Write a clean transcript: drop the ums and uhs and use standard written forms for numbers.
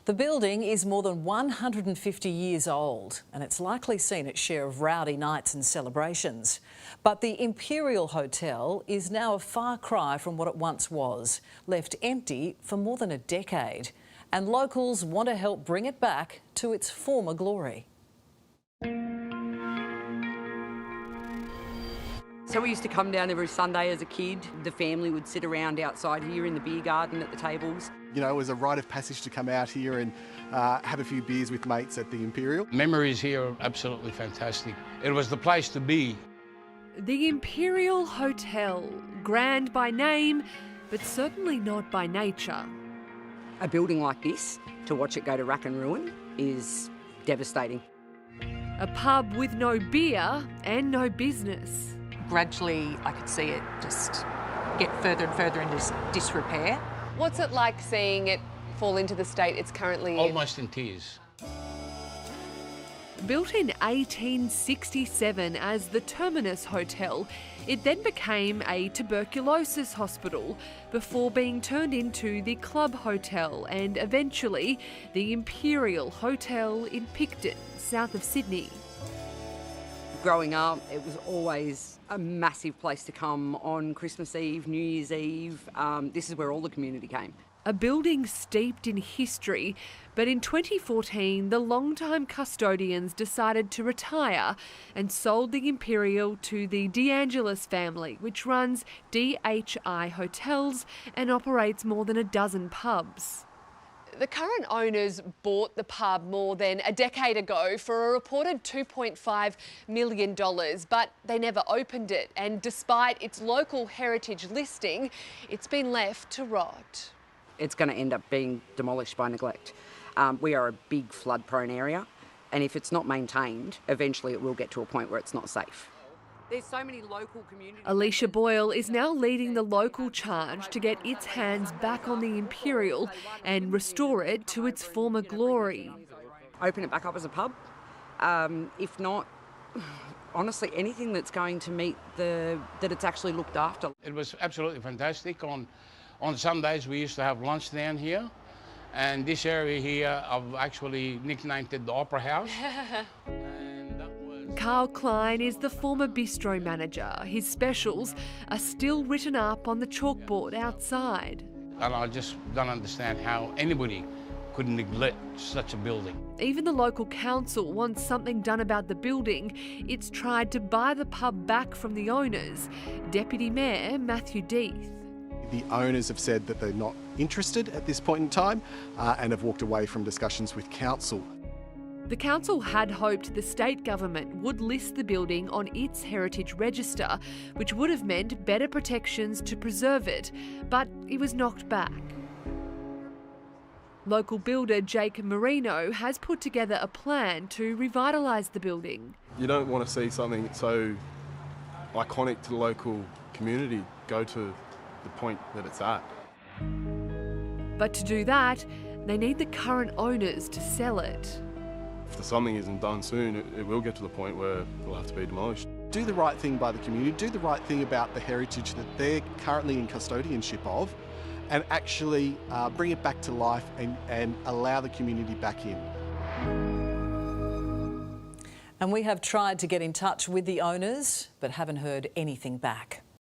The building is more than 150 years old and it's likely seen its share of rowdy nights and celebrations. But the Imperial Hotel is now a far cry from what it once was, left empty for more than a decade. And locals want to help bring it back to its former glory. So we used to come down every Sunday as a kid. The family would sit around outside here in the beer garden at the tables. You know, it was a rite of passage to come out here and have a few beers with mates at the Imperial. Memories here are absolutely fantastic. It was the place to be. The Imperial Hotel, grand by name, but certainly not by nature. A building like this, to watch it go to rack and ruin, is devastating. A pub with no beer and no business. Gradually, I could see it just get further and further into disrepair. What's it like seeing it fall into the state it's currently in? Almost in tears. Built in 1867 as the Terminus Hotel, it then became a tuberculosis hospital before being turned into the Club Hotel and eventually the Imperial Hotel in Picton, south of Sydney. Growing up, it was always a massive place to come on Christmas Eve, New Year's Eve. This is where all the community came. A building steeped in history, but in 2014 the long-time custodians decided to retire and sold the Imperial to the De Angelis family, which runs DHI Hotels and operates more than a dozen pubs. The current owners bought the pub more than a decade ago for a reported $2.5 million, but they never opened it. And despite its local heritage listing, it's been left to rot. It's going to end up being demolished by neglect. We are a big flood-prone area, and if it's not maintained, eventually it will get to a point where it's not safe. There's so many local communities. Alicia Boyle is now leading the local charge to get its hands back on the Imperial and restore it to its former glory. Open it back up as a pub. If not, honestly, anything that's going to meet that it's actually looked after. It was absolutely fantastic. On Sundays we used to have lunch down here, and this area here I've actually nicknamed it the Opera House. Carl Klein is the former bistro manager. His specials are still written up on the chalkboard outside. And I just don't understand how anybody could neglect such a building. Even the local council wants something done about the building. It's tried to buy the pub back from the owners. Deputy Mayor Matthew Death. The owners have said that they're not interested at this point in time and have walked away from discussions with council. The council had hoped the state government would list the building on its heritage register, which would have meant better protections to preserve it, but it was knocked back. Local builder Jake Marino has put together a plan to revitalise the building. You don't want to see something so iconic to the local community go to the point that it's at. But to do that, they need the current owners to sell it. If something isn't done soon, it will get to the point where it'll have to be demolished. Do the right thing by the community, do the right thing about the heritage that they're currently in custodianship of, and actually bring it back to life and allow the community back in. And we have tried to get in touch with the owners, but haven't heard anything back.